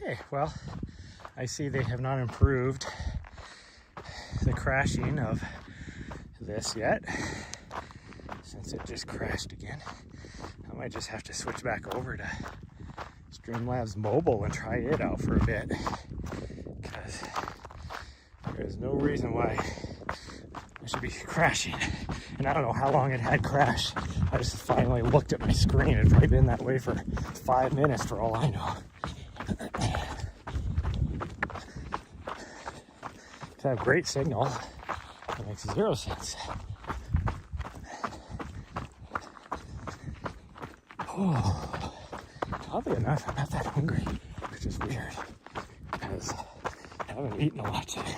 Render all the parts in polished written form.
Okay, well, I see they have not improved the crashing of this yet, since it just crashed again. I might just have to switch back over to Streamlabs Mobile and try it out for a bit, because there's no reason why it should be crashing. And I don't know how long it had crashed. I just finally looked at my screen. It's probably been that way for 5 minutes for all I know. I have great signal. It makes 0 sense. Oh, oddly enough, I'm not that hungry, which is weird, because I haven't eaten a lot today.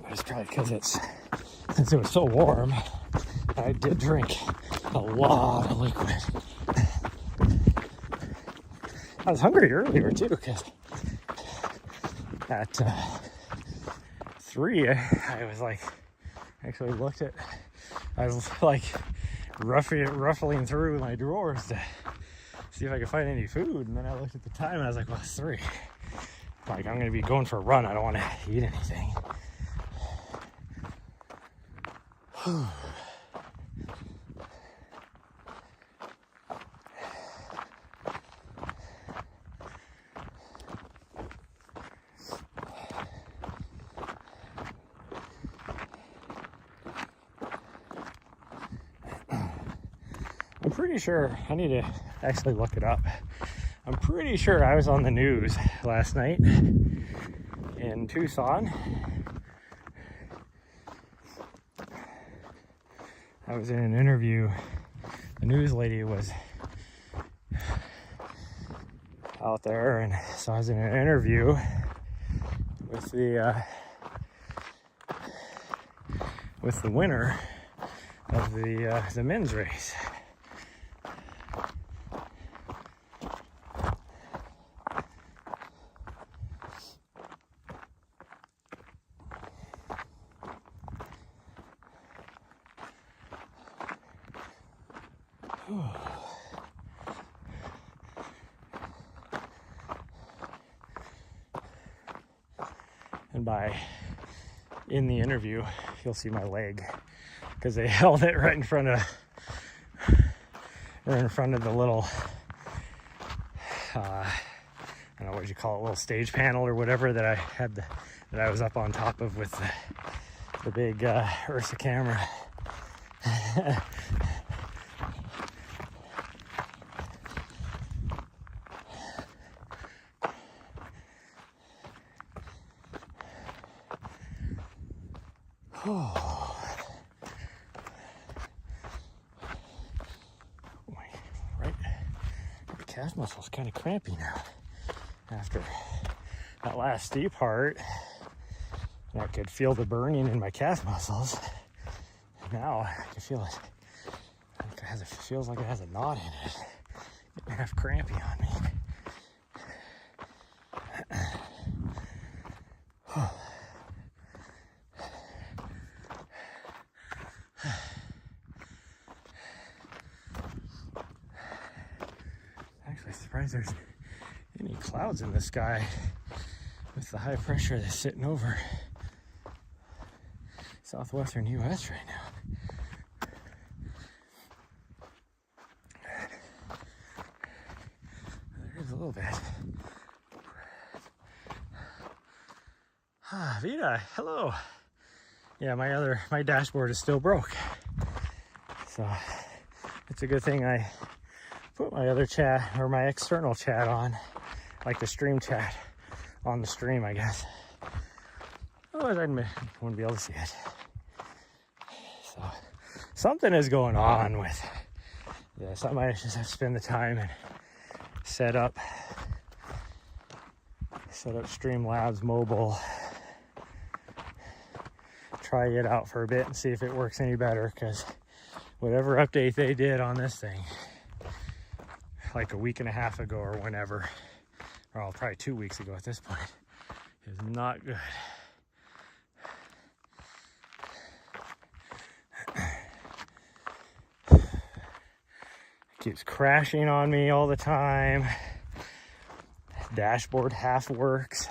It's probably because since it was so warm, I did drink a lot of liquid. I was hungry earlier too, because at 3, I was like, actually looked at, I was like ruffling through my drawers to see if I could find any food, and then I looked at the time and I was like, well, it's 3. Like, I'm gonna be going for a run, I don't want to eat anything. I'm pretty sure, I need to actually look it up. I'm pretty sure I was on the news last night in Tucson. I was in an interview. The news lady was out there, and so I was in an interview with the winner of the men's race. And in the interview, you'll see my leg, because they held it right in front of the little, I don't know what you call it, little stage panel or whatever that I had, that I was up on top of with the big Ursa camera. Oh, right. The calf muscle's kind of crampy now after that last steep part. I could feel the burning in my calf muscles. Now I can feel it. It feels like it has a knot in it. Getting half crampy on me. Actually, surprised there's any clouds in the sky with the high pressure that's sitting over southwestern U.S. right now. There is a little bit. Vita, hello. Yeah, my dashboard is still broke. So it's a good thing I put my other chat, or my external chat on, like the stream chat, on the stream, I guess. Otherwise I wouldn't be able to see it. So something is going on with this. I might just have to spend the time and set up Streamlabs Mobile, try it out for a bit and see if it works any better, because whatever update they did on this thing like a week and a half ago or whenever, or probably 2 weeks ago at this point, is not good. Keeps crashing on me all the time. Dashboard half works.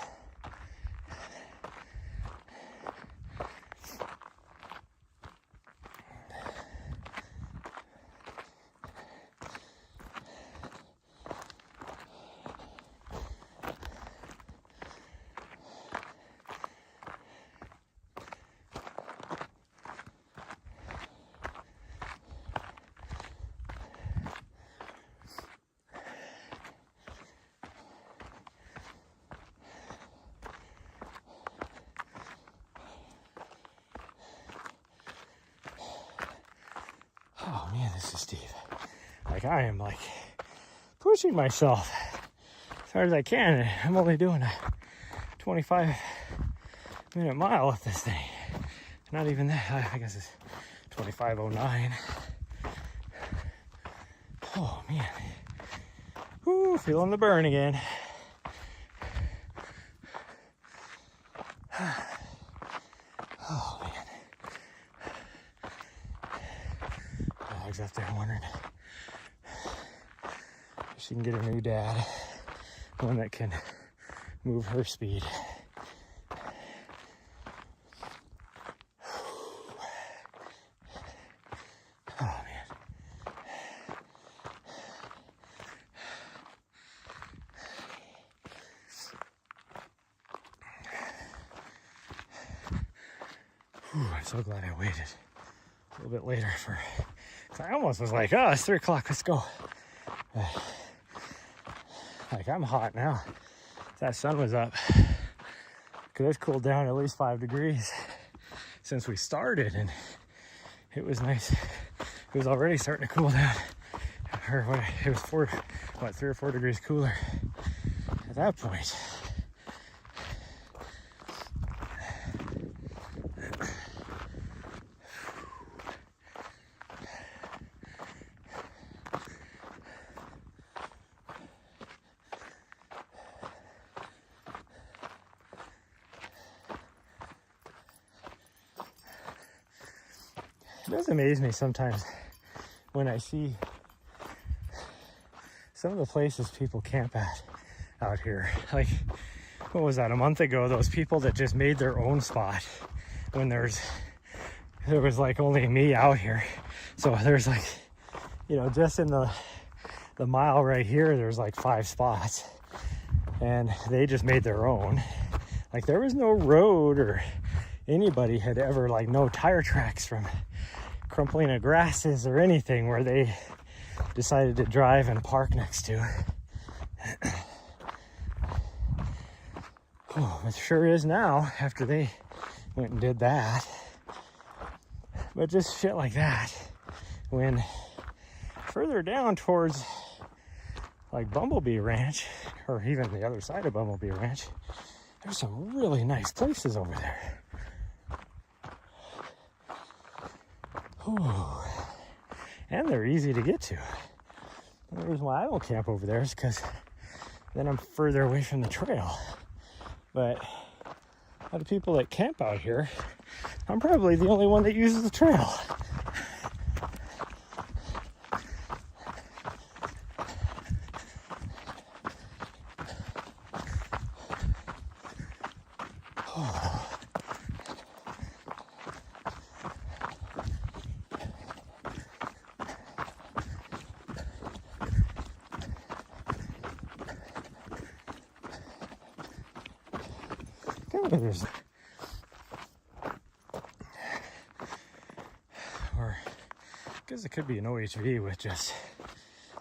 Oh man, this is steep. Like I am like pushing myself as hard as I can. I'm only doing a 25-minute mile up this thing. Not even that. I guess it's 25:09. Oh man. Whoo, feeling the burn again. Oh man. Dog's up there wondering if she can get a new dad, one that can move her speed. Oh man. Whew, I'm so glad I waited a little bit later for. I almost was like, oh, it's 3 o'clock, let's go. Like I'm hot now. That sun was up. Because it's cooled down at least 5 degrees since we started, and it was nice. It was already starting to cool down. Or what? It was 3 or 4 degrees cooler at that point. It does amaze me sometimes when I see some of the places people camp at out here. Like, what was that, a month ago? Those people that just made their own spot when there was like only me out here. So there's like, you know, just in the mile right here, there's like 5 spots. And they just made their own. Like there was no road or anybody had ever, like no tire tracks from crumpling of grasses or anything where they decided to drive and park next to. Oh, it sure is now after they went and did that. But just shit like that, when further down towards like Bumblebee Ranch, or even the other side of Bumblebee Ranch, there's some really nice places over there. Ooh. And they're easy to get to. The reason why I don't camp over there is because then I'm further away from the trail. But a lot of people that camp out here, I'm probably the only one that uses the trail. Or because it could be an OHV with just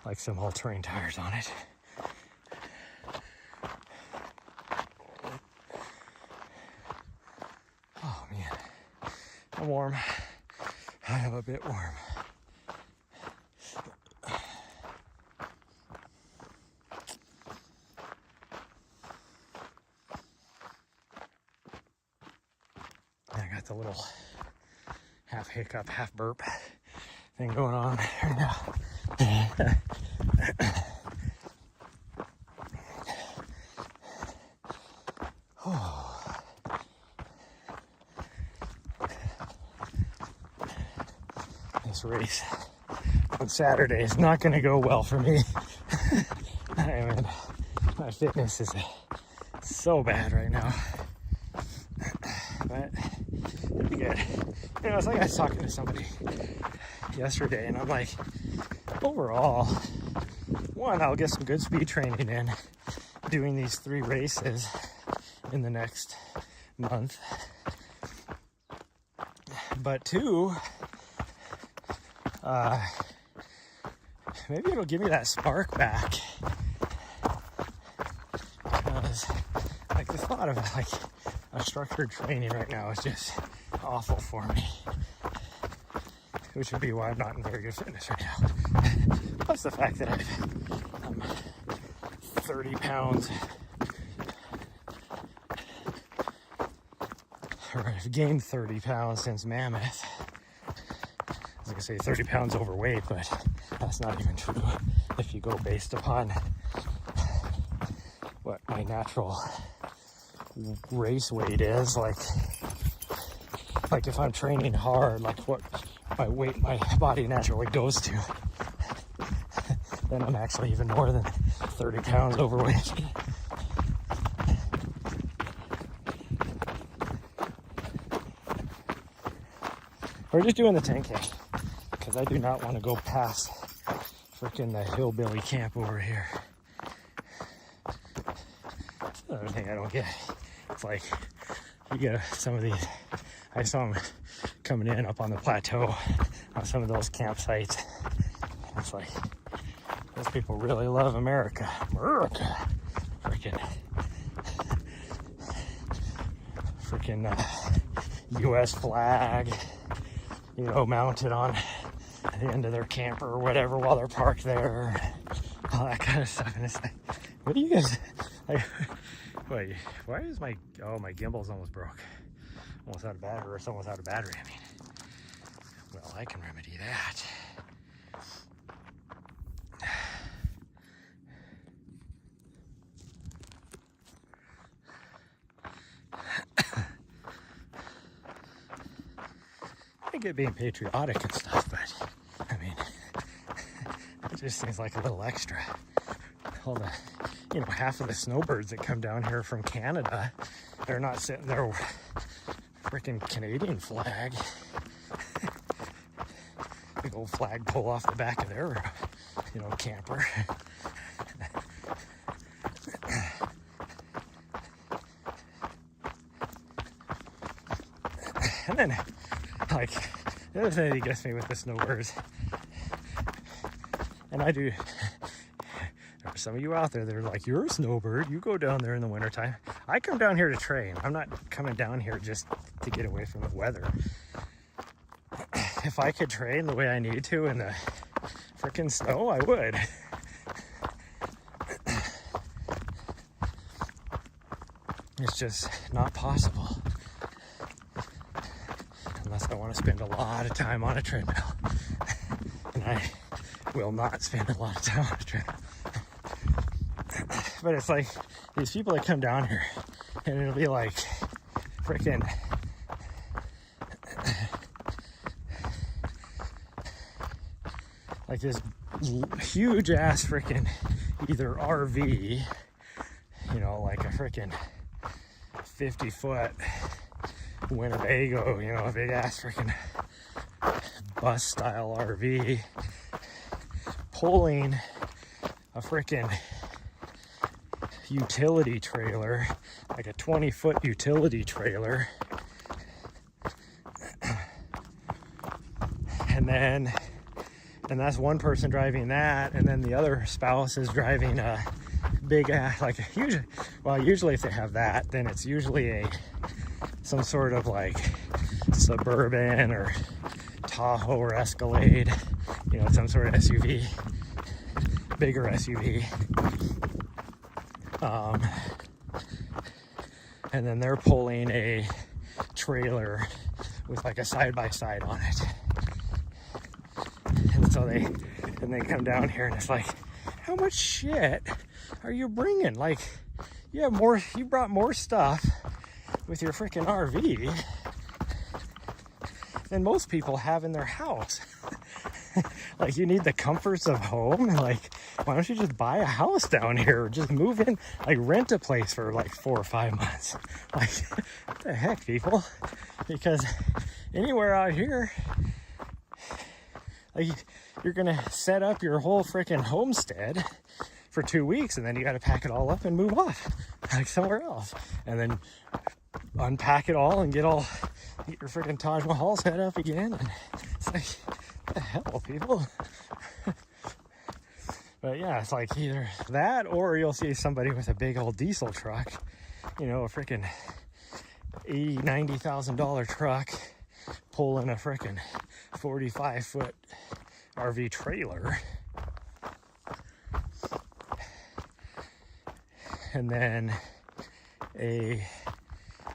like some all-terrain tires on it. Oh man, I'm warm. I'm a bit warm. The little half hiccup, half burp thing going on right now. Oh. This race on Saturday is not going to go well for me. I mean, my fitness is so bad right now. But it'll be good. You know, it's like I was talking to somebody yesterday, and I'm like, overall, one, I'll get some good speed training in doing these 3 races in the next month. But 2, maybe it'll give me that spark back. Because, like, the thought of, like, a structured training right now is just awful for me. Which would be why I'm not in very good fitness right now. Plus the fact that I'm 30 pounds, or I've gained 30 pounds since Mammoth. I was gonna say 30 pounds overweight, but that's not even true if you go based upon what my natural race weight is. Like if I'm training hard, like what my weight, my body naturally goes to, then I'm actually even more than 30 pounds overweight. We're just doing the 10K because I do not want to go past freaking the hillbilly camp over here. That's another thing I don't get. It's like you get some of these. I saw them coming in up on the plateau on some of those campsites. It's like those people really love America. Freaking U.S. flag, you know, mounted on the end of their camper or whatever while they're parked there, all that kind of stuff. And it's like, what do you guys, like, wait, why is my gimbal's almost broke. Almost out of battery, or it's almost out of battery, I mean. Well, I can remedy that. I get being patriotic and stuff, but I mean, it just seems like a little extra. All the, you know, half of the snowbirds that come down here from Canada, they're not sitting there freaking Canadian flag. Big old flagpole off the back of their, you know, camper. And then, like, the other thing that gets me with the snowbirds, and I do, there are some of you out there that are like, you're a snowbird, you go down there in the wintertime. I come down here to train. I'm not coming down here just to get away from the weather. If I could train the way I need to in the freaking snow, I would. It's just not possible. Unless I want to spend a lot of time on a treadmill. And I will not spend a lot of time on a treadmill. But it's like these people that come down here and it'll be like freaking like this huge ass freaking either RV, you know, like a freaking 50-foot Winnebago, you know, a big ass freaking bus style RV pulling a freaking utility trailer, like a 20-foot utility trailer, and that's one person driving that, and then the other spouse is driving a big ass, like a huge, well, usually if they have that, then it's usually some sort of like Suburban or Tahoe or Escalade, you know, some sort of SUV, bigger SUV. And then they're pulling a trailer with like a side-by-side on it. And so they come down here and it's like, how much shit are you bringing? Like, you brought more stuff with your freaking RV than most people have in their house. Like, you need the comforts of home. Like, why don't you just buy a house down here or just move in, like rent a place for like 4 or 5 months? Like, what the heck, people? Because anywhere out here, like, you're gonna set up your whole freaking homestead for 2 weeks, and then you got to pack it all up and move off like somewhere else, and then unpack it all and get your freaking Taj Mahal set up again. And it's like, what the hell, people? But yeah, it's like either that or you'll see somebody with a big old diesel truck, you know, a freaking $80,000-$90,000 truck pulling a freaking 45-foot RV trailer. And then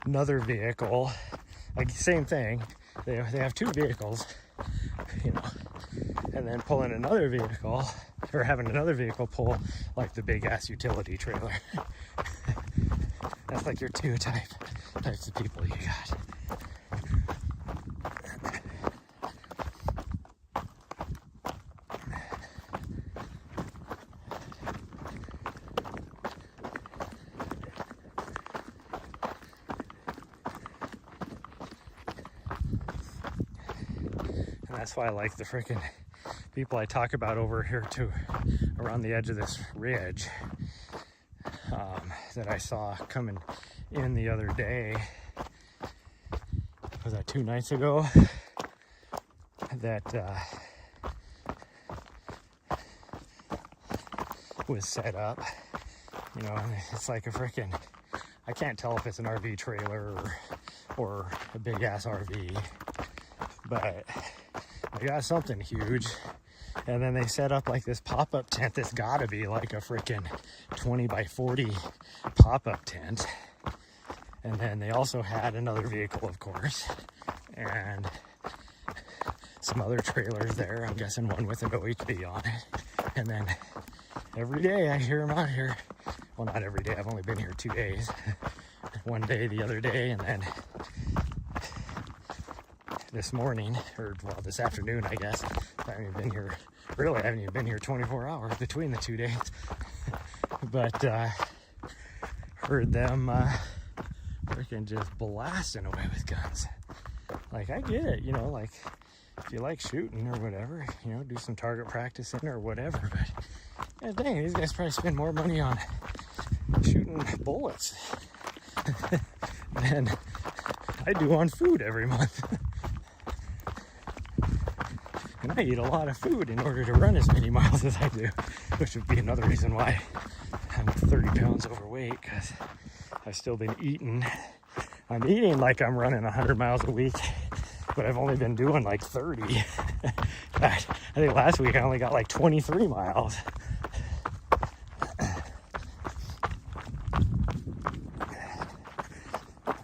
another vehicle, like same thing. They have 2 vehicles, you know, and then pulling another vehicle, or having another vehicle pull like the big ass utility trailer. That's like your 2 types of people you got. That's why I like the freaking people I talk about over here too, around the edge of this ridge that I saw coming in the other day. Was that 2 nights ago? That was set up. You know, it's like a freaking, I can't tell if it's an RV trailer or a big ass RV, but they got something huge. And then they set up like this pop-up tent that's gotta be like a freaking 20 by 40 pop-up tent. And then they also had another vehicle, of course, and some other trailers there. I'm guessing one with an OHV on it. And then every day I hear them out here. Well, not every day, I've only been here 2 days. One day the other day, and then this morning, or well, this afternoon, I guess. I haven't even been here, really, I haven't even been here 24 hours between the 2 days. But heard them freaking just blasting away with guns. Like, I get it, you know, like, if you like shooting or whatever, you know, do some target practicing or whatever. But, yeah, dang, these guys probably spend more money on shooting bullets than I do on food every month. And I eat a lot of food in order to run as many miles as I do, which would be another reason why I'm 30 pounds overweight, because I've still been eating. I'm eating like I'm running 100 miles a week, but I've only been doing like 30. I think last week I only got like 23 miles.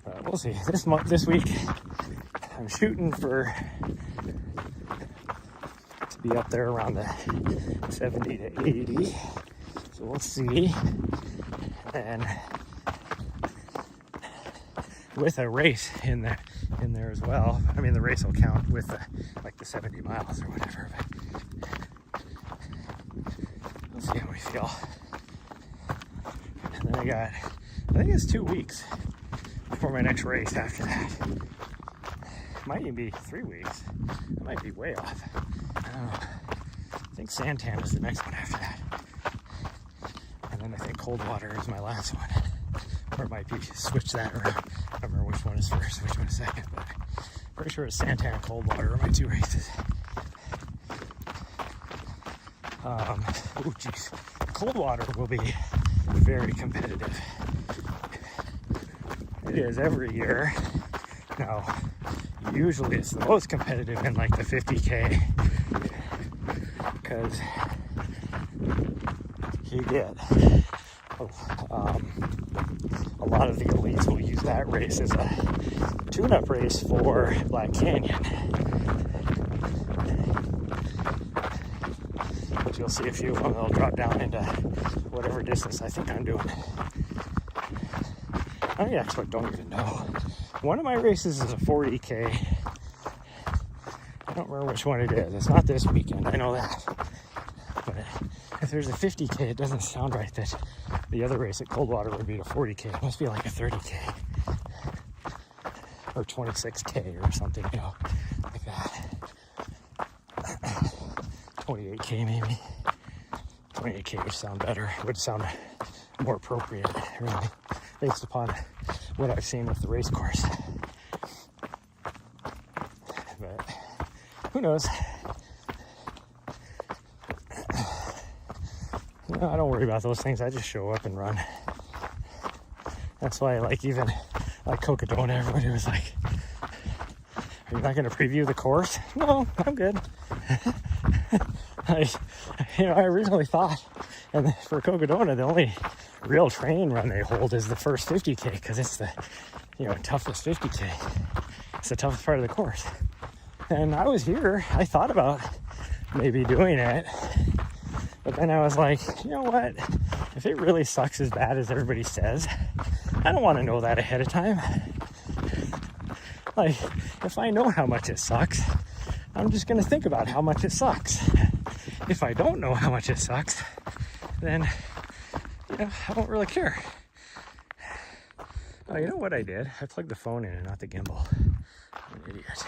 But we'll see. This week, I'm shooting for be up there around the 70 to 80. So we'll see. And with a race in there as well. I mean, the race will count with like the 70 miles or whatever. But we'll see how we feel. And then I think it's 2 weeks before my next race after that. Might even be 3 weeks. I might be way off. I don't know. I think Santan is the next one after that. And then I think Coldwater is my last one. Or it might be switch that around. I don't remember which one is first, which one is second, but pretty sure it's Santan and Coldwater are my 2 races. Oh geez. Coldwater will be very competitive. It is every year. Now, usually it's the most competitive in like the 50K, because you get a lot of the elites will use that race as a tune-up race for Black Canyon. But you'll see a few of them, they'll drop down into whatever distance I think I'm doing. I actually don't even know. One of my races is a 40K, don't remember which one it is. It's not this weekend, I know that. But if there's a 50K, it doesn't sound right that the other race at Coldwater would be a 40K. It must be like a 30K or 26K or something, you know, like that. 28K maybe. 28K would sound better, would sound more appropriate, really, based upon what I've seen with the race course. But who knows? You know, I don't worry about those things. I just show up and run. That's why, like, even like Cocodona, everybody was like, "Are you not going to preview the course?" No, I'm good. I originally thought, and for Cocodona, the only real training run they hold is the first 50K, because it's the, you know, toughest 50K. It's the toughest part of the course. And I was here, I thought about maybe doing it, but then I was like, you know what? If it really sucks as bad as everybody says, I don't want to know that ahead of time. Like, if I know how much it sucks, I'm just going to think about how much it sucks. If I don't know how much it sucks, then, you know, I don't really care. Oh, you know what I did? I plugged the phone in and not the gimbal. I'm an idiot.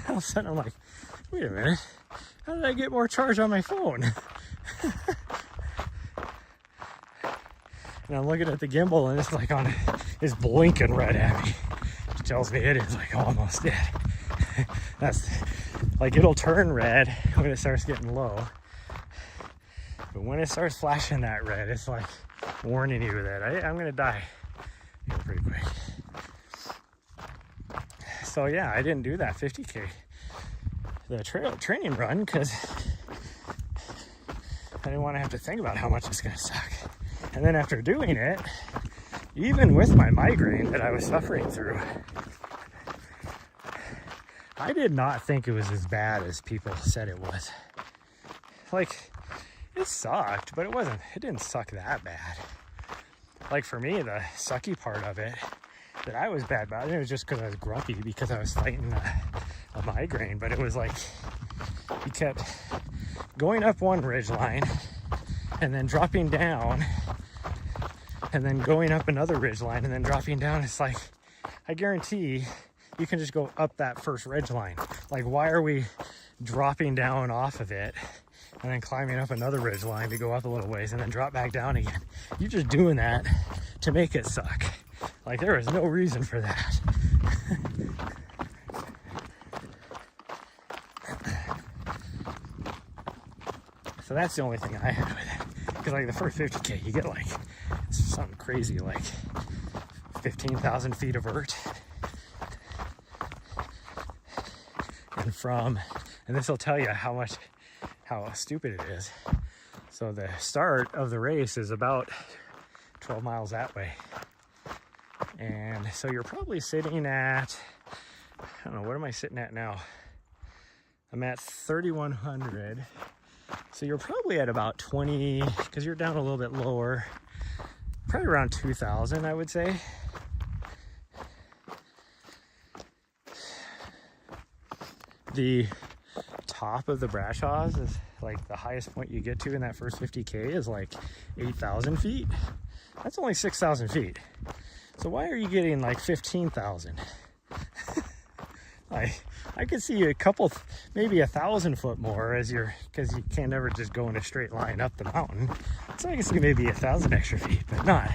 All of a sudden I'm like, wait a minute, how did I get more charge on my phone? And I'm looking at the gimbal and it's like it's blinking red at me. It tells me it is like almost dead. That's like, it'll turn red when it starts getting low. But when it starts flashing that red, it's like warning you that I'm gonna die pretty quick. So yeah, I didn't do that 50K, the training run, because I didn't want to have to think about how much it's gonna suck. And then after doing it, even with my migraine that I was suffering through, I did not think it was as bad as people said it was. Like, it sucked, but it didn't suck that bad. Like, for me, the sucky part of it that I was bad about, it was just because I was grumpy because I was fighting a migraine. But it was like, you kept going up one ridgeline and then dropping down and then going up another ridgeline and then dropping down. It's like, I guarantee you can just go up that first ridgeline. Like, why are we dropping down off of it and then climbing up another ridgeline to go up a little ways and then drop back down again? You're just doing that to make it suck. Like, there is no reason for that. So that's the only thing I had with it. Because like the first 50K, you get like something crazy, like 15,000 feet of vert. And this will tell you how stupid it is. So the start of the race is about 12 miles that way. And so you're probably sitting at, I don't know, what am I sitting at now? I'm at 3,100. So you're probably at about 20, because you're down a little bit lower, probably around 2,000, I would say. The top of the Brashaws is like the highest point you get to in that first 50K is like 8,000 feet. That's only 6,000 feet. So why are you getting like 15,000? I could see a couple, maybe 1,000 foot more because you can't ever just go in a straight line up the mountain. So I can see maybe 1,000 extra feet, but not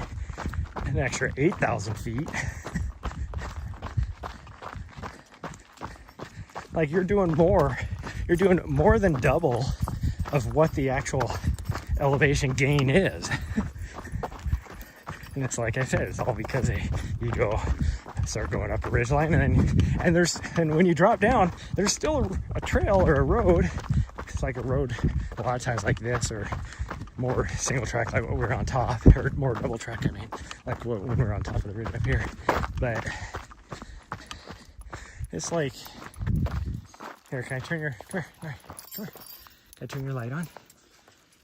an extra 8,000 feet. Like, you're doing more than double of what the actual elevation gain is. And it's like I said, it's all because you start going up a ridgeline, and when you drop down, there's still a trail or a road. It's like a road a lot of times like this, or more single track like what we're on top, or more double track, I mean, like when we're on top of the ridge up here. But it's like, here, can I turn your, come here. Can I turn your light on?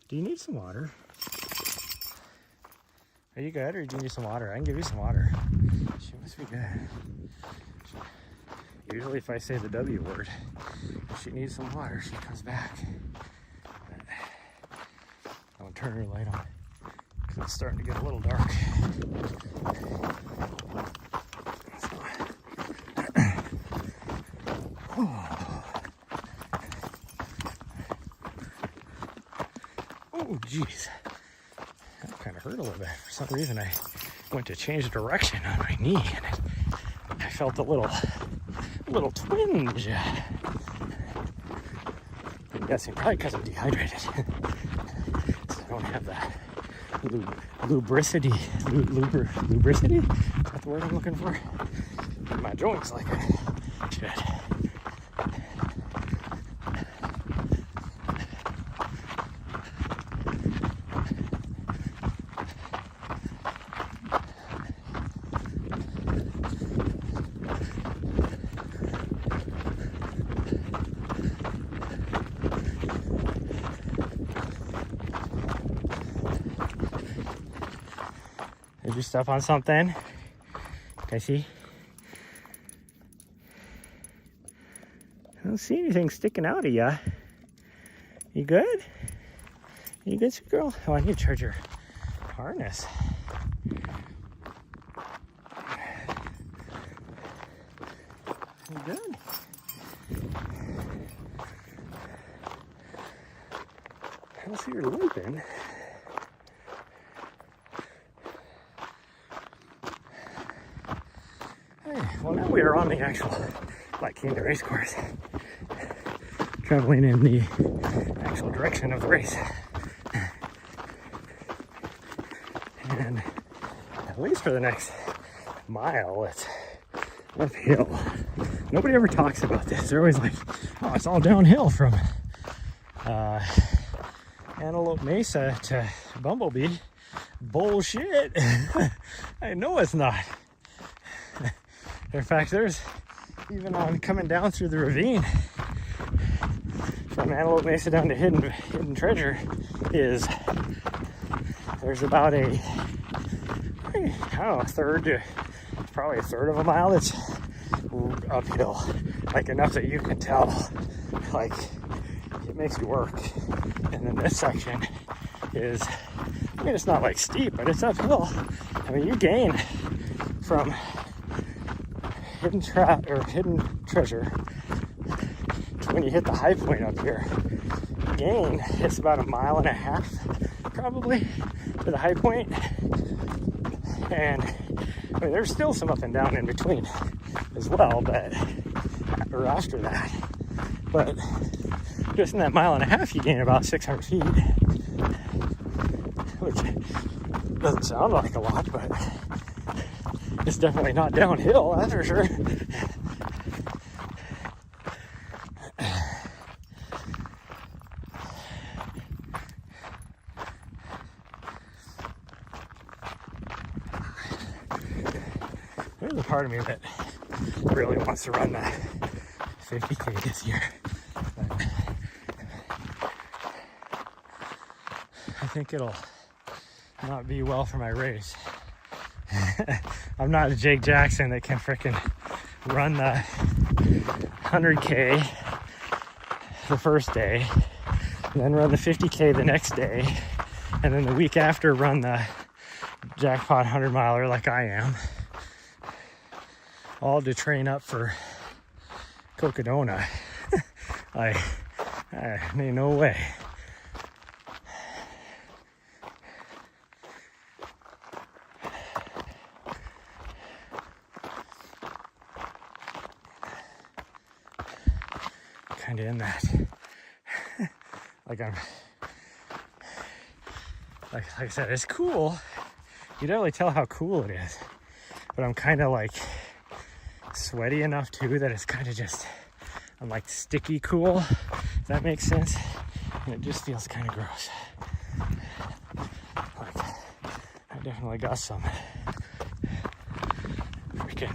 Do you need some water? Are you good, or do you need some water? I can give you some water. She must be good. Usually if I say the W word, if she needs some water, she comes back. Don't turn her light on because it's starting to get a little dark. Oh, geez. That kind of hurt a little bit. For some reason, I went to change direction on my knee, and I felt a little twinge. I'm guessing probably because I'm dehydrated. So I don't have that lubricity. Lubricity? Is that the word I'm looking for? My joints like it should. Did you step on something? Can I see? I don't see anything sticking out of ya. You good? You good, sweet girl? Oh, I need to charge your harness. You good? I don't see her limping. Well, now we are on the actual Black Canyon race course, traveling in the actual direction of the race. And at least for the next mile, it's uphill. Nobody ever talks about this. They're always like, oh, it's all downhill from Antelope Mesa to Bumblebee. Bullshit. I know it's not. In fact, there's even on coming down through the ravine from Antelope Mesa down to Hidden Treasure there's about a third to probably a third of a mile that's uphill, like enough that you can tell like it makes you work. And then this section is, I mean, it's not like steep, but it's uphill. I mean, you gain from Hidden Treasure to when you hit the high point up here. Gain, it's about 1.5 miles probably to the high point. And I mean, there's still some up and down in between as well, but or after that. But just in that 1.5 miles, you gain about 600 feet, which doesn't sound like a lot, but it's definitely not downhill, that's for sure. There's a part of me that really wants to run that 50K this year. But I think it'll not be well for my race. I'm not a Jake Jackson that can frickin' run the 100K the first day, and then run the 50K the next day, and then the week after run the jackpot 100 miler like I am, all to train up for Cocodona. I mean, no way. Kind of in that, like I said, it's cool. You don't really tell how cool it is, but I'm kind of like sweaty enough too that it's kind of just, I'm like sticky cool, if that makes sense, and it just feels kind of gross. Like I definitely got some freaking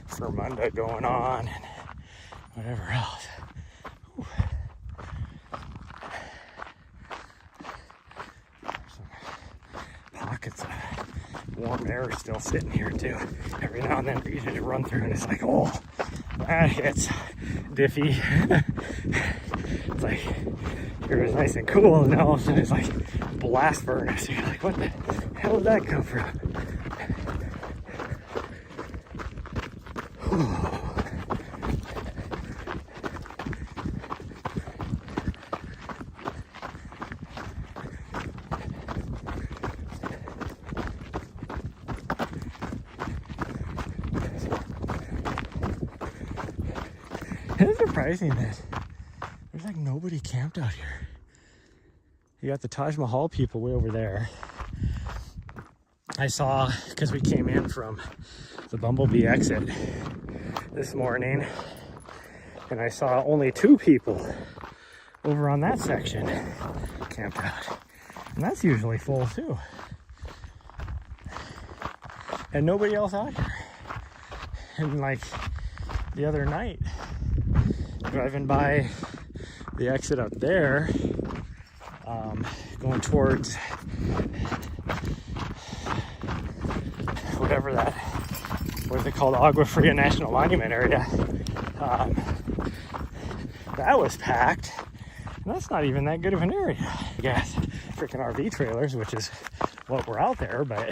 Fermunda going on and whatever else. Pockets of warm air still sitting here too. Every now and then you just run through and it's like, oh, It's diffy. It's like, it was nice and cool, and now all of a sudden it's like blast furnace. You're like, what the hell did that come from? It's surprising that there's like nobody camped out here. You got the Taj Mahal people way over there. I saw, because we came in from the Bumblebee exit this morning, and I saw only 2 people over on that section camped out. And that's usually full too. And nobody else out here. And like the other night, driving by the exit up there, going towards whatever that, what is it called, Agua Fria National Monument area, that was packed. And that's not even that good of an area, I guess. Freaking RV trailers, which is what we're out there, but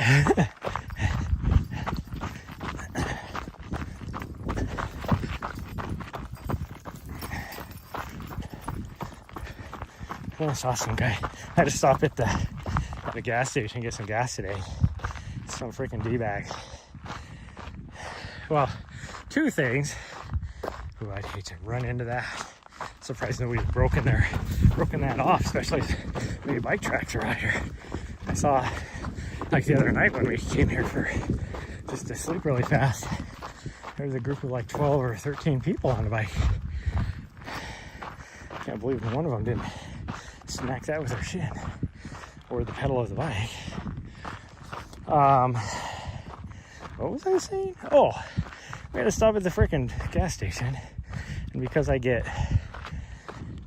I saw some guy. I had to stop at the gas station and get some gas today. Some freaking D-bag. Well, 2 things. Ooh, I'd hate to run into that. Surprised nobody's broken that off, especially maybe bike tracks are out here. I saw, like the other night when we came here for just to sleep really fast, there was a group of like 12 or 13 people on the bike. Can't believe one of them didn't smack that with their shin or the pedal of the bike. What was I saying? Oh, we had to stop at the freaking gas station, and because I get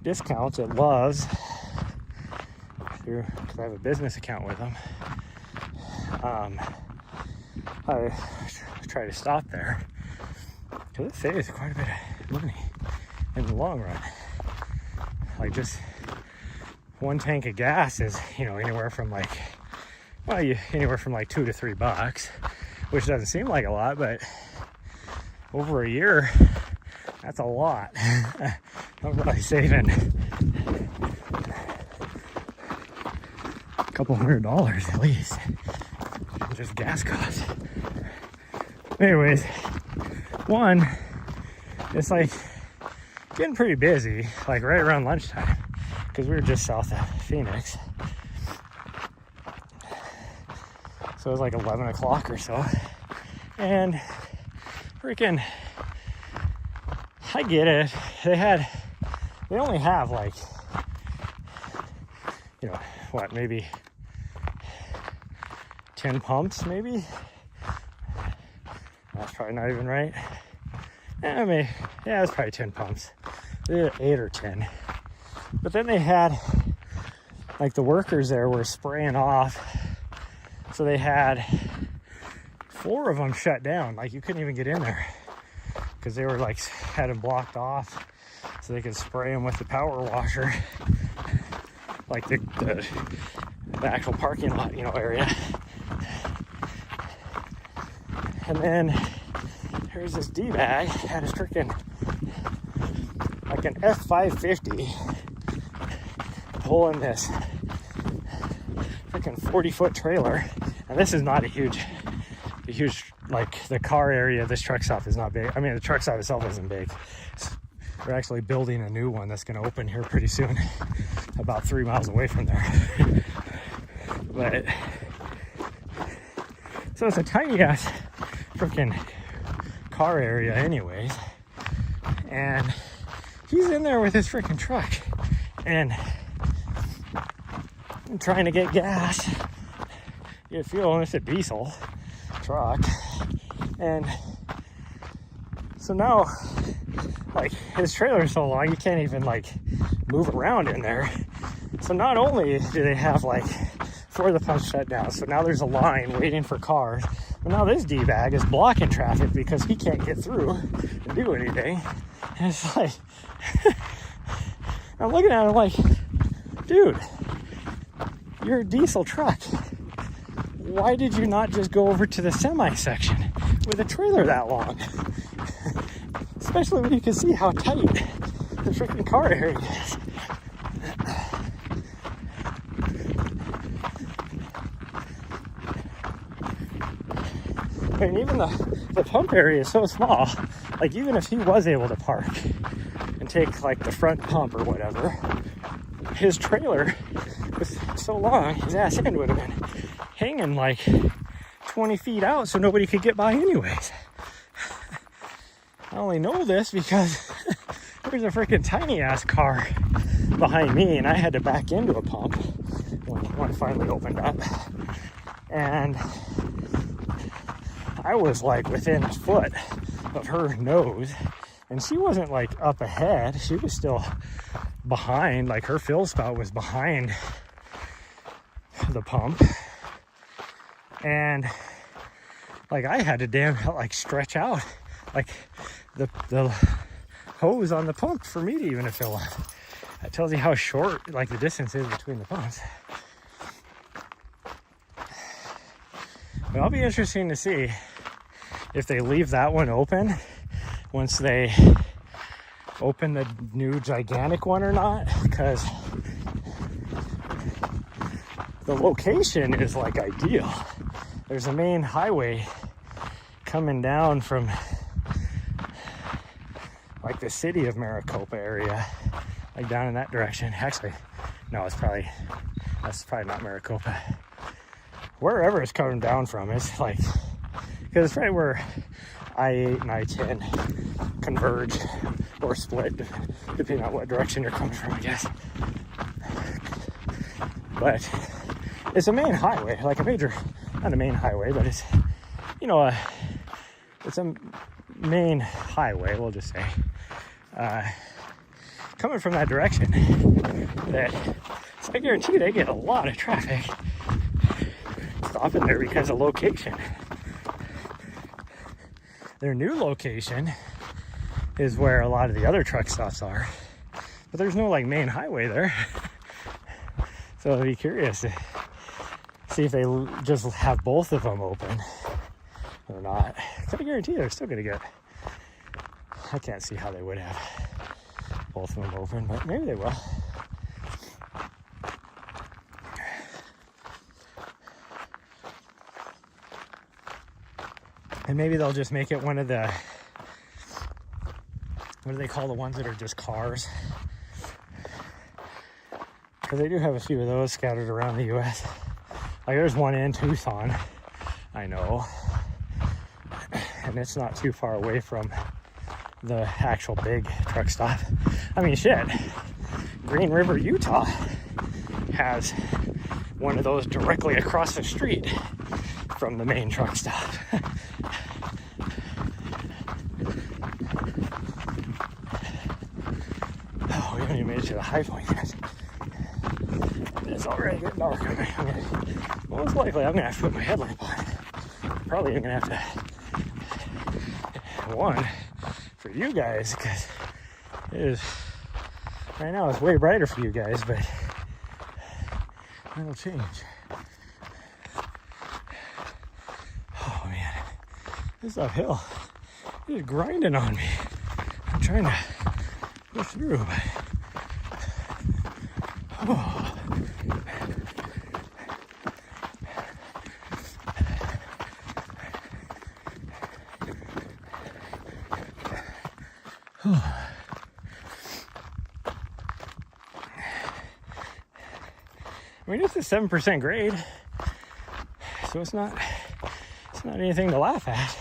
discounts at Love's because I have a business account with them, I try to stop there because it saves quite a bit of money in the long run. Like, just 1 tank of gas is, anywhere from like, anywhere from like $2 to $3, which doesn't seem like a lot, but over a year, that's a lot. I'm really saving a couple $100 at least, just gas costs. Anyways, one, it's like getting pretty busy, like right around lunchtime, because we were just south of Phoenix. So it was like 11 o'clock or so. And freaking, I get it. They only have like, maybe 10 pumps, maybe? That's probably not even right. It's probably 10 pumps. 8 or 10. But then they had, like, the workers there were spraying off. So they had 4 of them shut down. Like, you couldn't even get in there because they were like, had them blocked off so they could spray them with the power washer, like the actual parking lot, area. And then here's this D-bag had a freaking, like an F550 pulling this freaking 40-foot trailer. And this is not a huge, like, the car area of this truck stop is not big. I mean, the truck stop itself isn't big. We're actually building a new one that's going to open here pretty soon, about 3 miles away from there. But so it's a tiny ass freaking car area anyways, and he's in there with his freaking truck and trying to get gas, get fuel, and it's a diesel truck. And so now, like, his trailer is so long you can't even like move around in there. So not only do they have like before the pump shut down. So now there's a line waiting for cars. But now this D-bag is blocking traffic because he can't get through and do anything. And it's like, I'm looking at him like, dude, you're a diesel truck. Why did you not just go over to the semi section with a trailer that long? Especially when you can see how tight the freaking car area is. I mean, even the pump area is so small. Like, even if he was able to park and take like the front pump or whatever, his trailer was so long, his ass end would have been hanging like 20 feet out, so nobody could get by anyways. I only know this because there's a freaking tiny ass car behind me, and I had to back into a pump when it finally opened up, and I was like within a foot of her nose, and she wasn't like up ahead, she was still behind, like her fill spout was behind the pump, and like I had to like stretch out like the hose on the pump for me to even fill up. That tells you how short like the distance is between the pumps. But it'll be interesting to see if they leave that one open once they open the new gigantic one or not, because the location is like ideal. There's a main highway coming down from like the city of Maricopa area, like down in that direction. Actually, no, that's probably not Maricopa. Wherever it's coming down from, it's like, because it's right where I-8 and I-10 converge or split, depending on what direction you're coming from, I guess. But it's a main highway, like a major, not a main highway, but it's, you know, it's a main highway, we'll just say, coming from that direction. So I guarantee they get a lot of traffic stopping there because of location. Their new location is where a lot of the other truck stops are, but there's no like main highway there. So I'd be curious to see if they just have both of them open or not. I guarantee they're still gonna get, I can't see how they would have both of them open, but maybe they will. And maybe they'll just make it one of the, what do they call the ones that are just cars? Because they do have a few of those scattered around the US. Like there's one in Tucson, I know. And it's not too far away from the actual big truck stop. I mean, shit. Green River, Utah has one of those directly across the street from the main truck stop. Oh, we haven't even made it to the high point yet. It's already getting dark. Most likely I'm gonna have to put my headlamp on. Probably even gonna have to, one, for you guys, because it is, right now it's way brighter for you guys, but that'll change. Oh man, this uphill is grinding on me. I'm trying to push through, but oh. I mean, it's a 7% grade, so it's not anything to laugh at.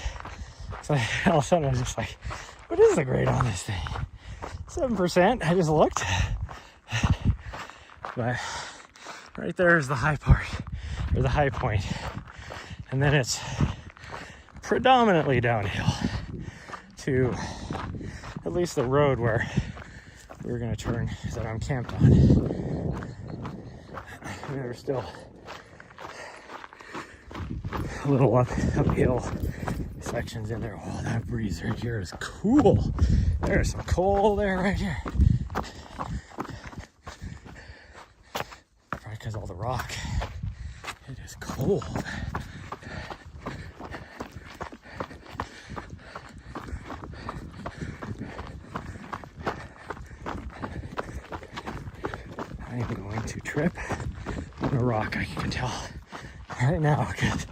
So all of a sudden I was just like, what is the grade on this thing? 7%, I just looked. But right there is the high part, or the high point. And then it's predominantly downhill to at least the road where we're gonna turn that I'm camped on. There's still little uphill sections in there. Oh, that breeze right here is cool. There's some cold air right here. Probably because all the rock. It is cold. I am going to trip on a rock, I can tell right now, because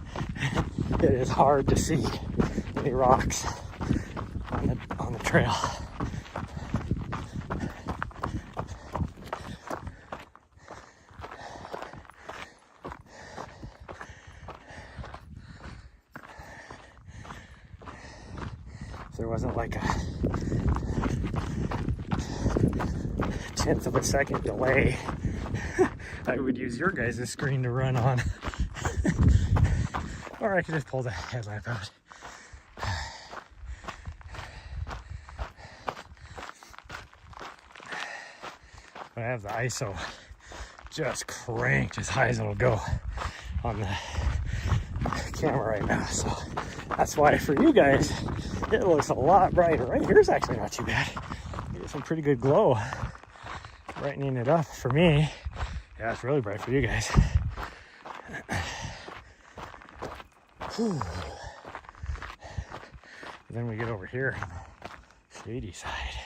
it is hard to see any rocks on the trail. If there wasn't like a 1/10 of a second delay, I would use your guys' screen to run on. Or I could just pull the headlamp out. But I have the ISO just cranked as high as it'll go on the camera right now. So that's why for you guys, it looks a lot brighter. Right here's actually not too bad. You get some pretty good glow. Brightening it up for me. Yeah, it's really bright for you guys. Then we get over here, shady side.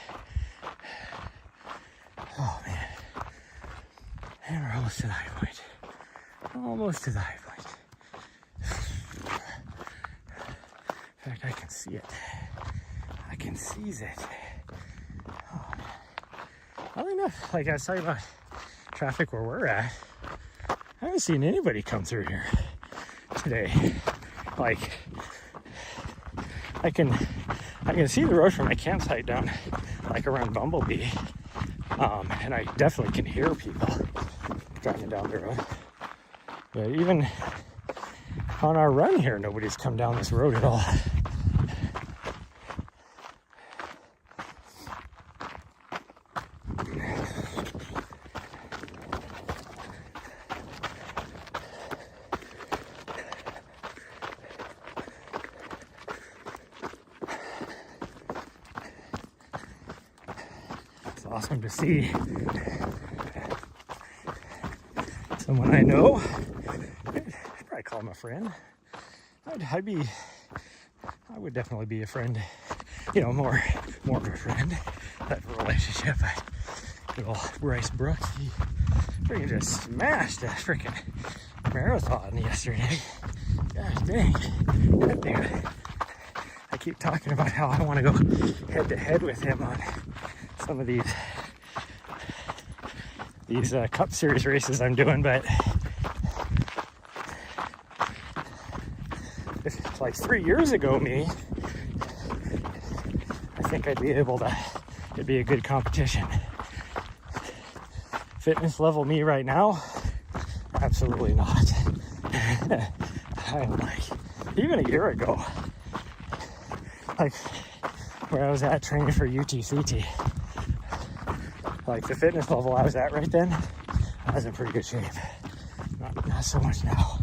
Oh man. And we're almost to the high point. Almost to the high point. In fact, I can see it. I can seize it. Oh man. Oddly enough, like I was talking about traffic where we're at, I haven't seen anybody come through here today. Like, I can see the road from my campsite down, like around Bumblebee, and I definitely can hear people driving down the road. But even on our run here, nobody's come down this road at all. Awesome to see someone I know. I'd probably call him a friend. I would definitely be a friend, you know, more of a friend type of relationship. Good old Bryce Brooks, he freaking just smashed a freaking marathon yesterday. Gosh dang, that dude. I keep talking about how I want to go head to head with him on some of these Cup Series races I'm doing, but if like 3 years ago me, I think I'd be able to, it'd be a good competition. Fitness level me right now, absolutely not. I'm like, even a year ago, like where I was at training for UTCT, like the fitness level I was at right then, I was in pretty good shape. Not so much now.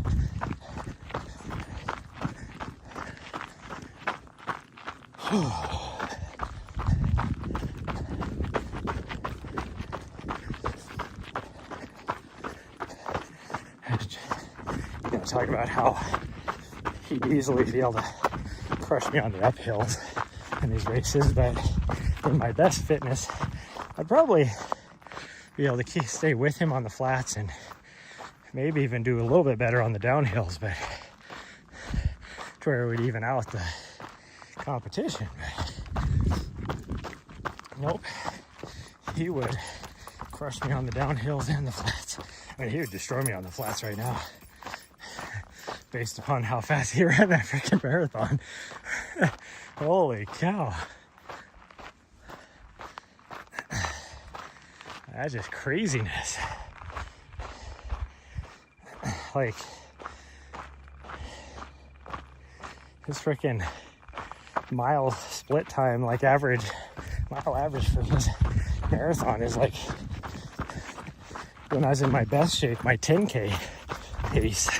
You know, talk about how he'd easily be able to crush me on the uphills in these races, but in my best fitness, I'd probably be able to stay with him on the flats and maybe even do a little bit better on the downhills, but to where it would even out the competition. But nope, he would crush me on the downhills and the flats. I mean, he would destroy me on the flats right now, based upon how fast he ran that freaking marathon. Holy cow. That's just craziness. Like, his freaking mile split time, like mile average for his marathon is like, when I was in my best shape, my 10K pace.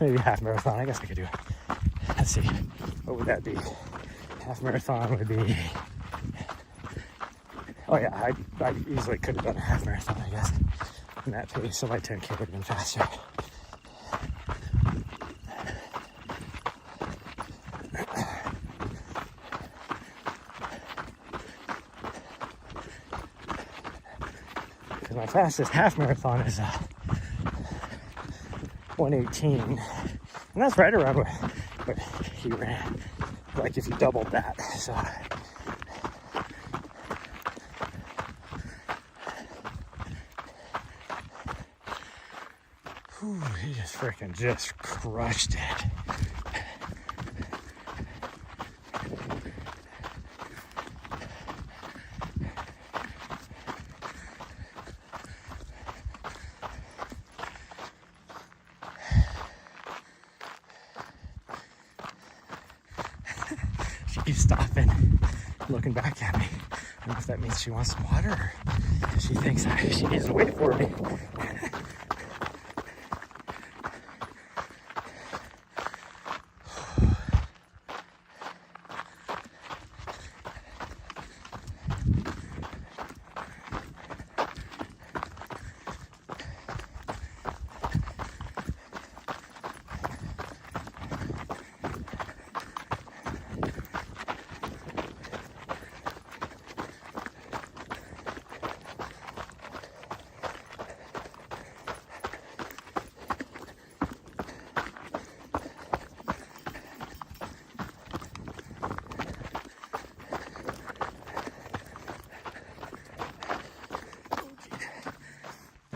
maybe half marathon. I guess I could do it. Let's see. What would that be? Half marathon would be... Oh yeah, I easily could have done a half marathon, I guess, in that pace, so my 10K would have been faster. Because my fastest half marathon is 1:18, and that's right around what he ran, like if you doubled that, so... Whew, he just freaking just crushed it. She keeps stopping, looking back at me. I don't know if that means she wants some water or if she thinks she needs to wait for me.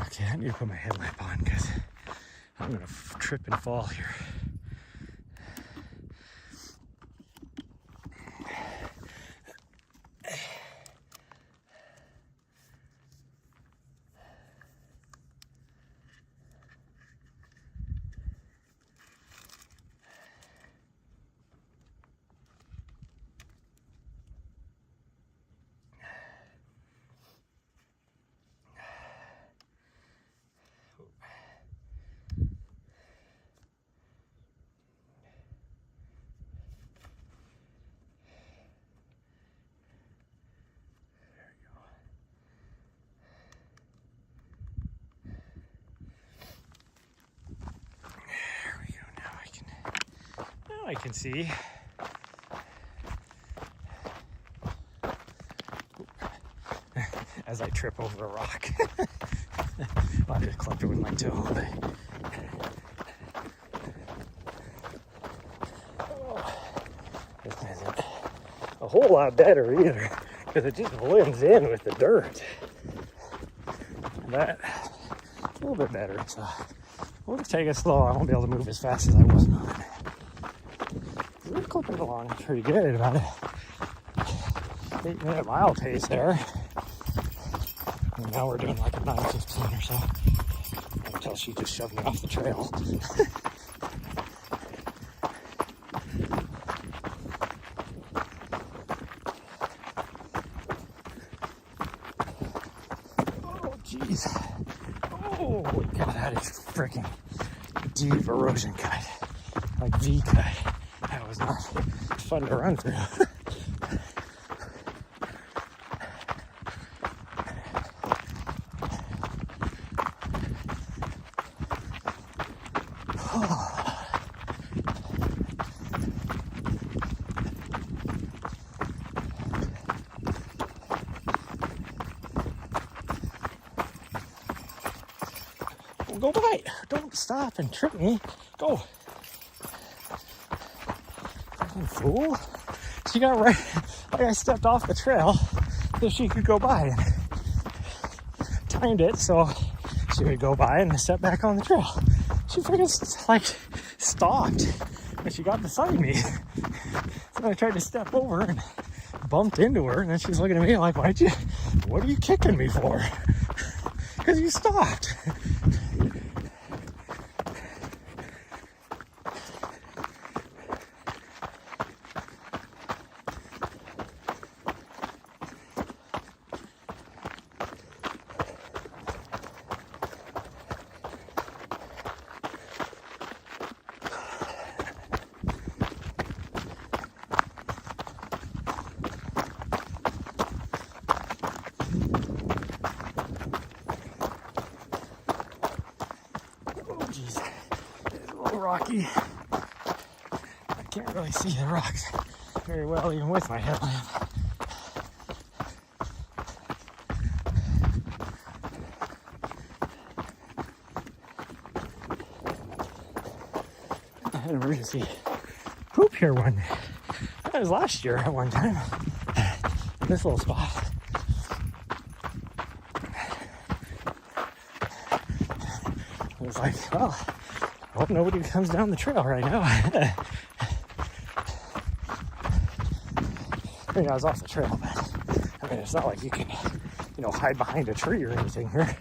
Okay, I need to put my headlamp on because I'm gonna trip and fall here. I can see. As I trip over a rock. I just clumped it with my toe. This isn't a whole lot better either, because it just blends in with the dirt. That a little bit better, so we'll just take it slow. I won't be able to move as fast as I was moving. We're clipping along pretty good, about a 8-minute mile pace there. And now we're doing like a 9:15 or so, until she just shoved me off the trail. Oh, jeez. Oh, yeah, that is freaking deep erosion cut. Like V cut. That was not fun to run through. Go by. Don't stop and trip me. Go. Fucking fool. She got right, like I stepped off the trail so she could go by, and timed it so she would go by and step back on the trail. She freaking like stopped when she got beside me. So I tried to step over and bumped into her, and then she's looking at me like, what are you kicking me for? Because you stopped. rocky. I can't really see the rocks very well even with my headlamp. I had an emergency poop here one day. That was last year at one time. This little spot. I was like, well, I hope nobody comes down the trail right now. I mean, I was off the trail, but I mean, it's not like you can, hide behind a tree or anything here.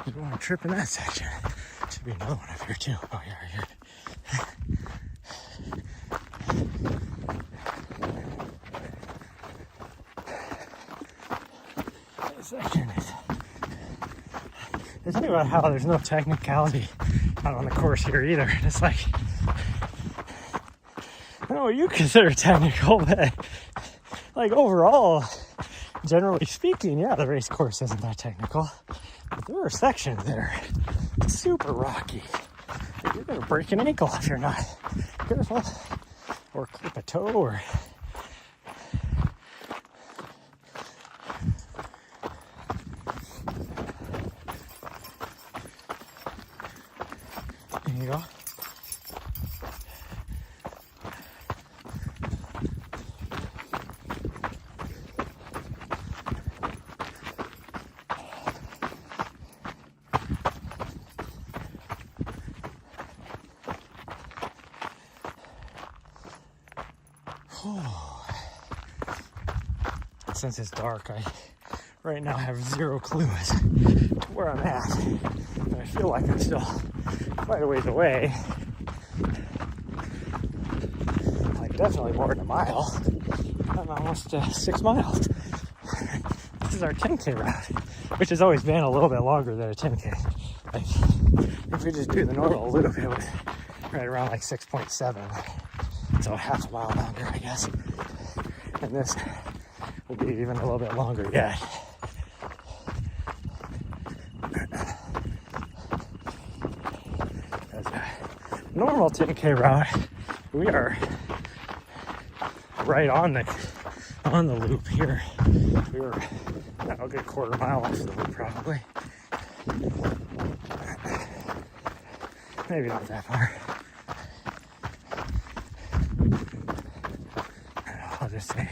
You don't want to trip in that section. Should be another one up here too. Oh yeah, right here. This section is. The thing about how there's no technicality out on the course here either. It's like, I don't know what you consider technical, but like overall, generally speaking, yeah, the race course isn't that technical. But there are sections that are super rocky. You're gonna break an ankle if you're not careful, or clip a toe, or there you go. Since it's dark, I right now have zero clue as to where I'm at. And I feel like I'm still quite a ways away. Like definitely more than a mile. I'm almost 6 miles. This is our 10K route, which has always been a little bit longer than a 10K. Like if we just do the normal loop, it was right around like 6.7. So half a mile longer, I guess. And this will be even a little bit longer yet. As a normal 10K route, we are right on the loop here. We were a good quarter mile off the loop probably. Maybe not that far. I'll just say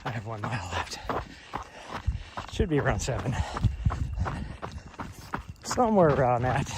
I have 1 mile left. Should be around 7. Somewhere around that.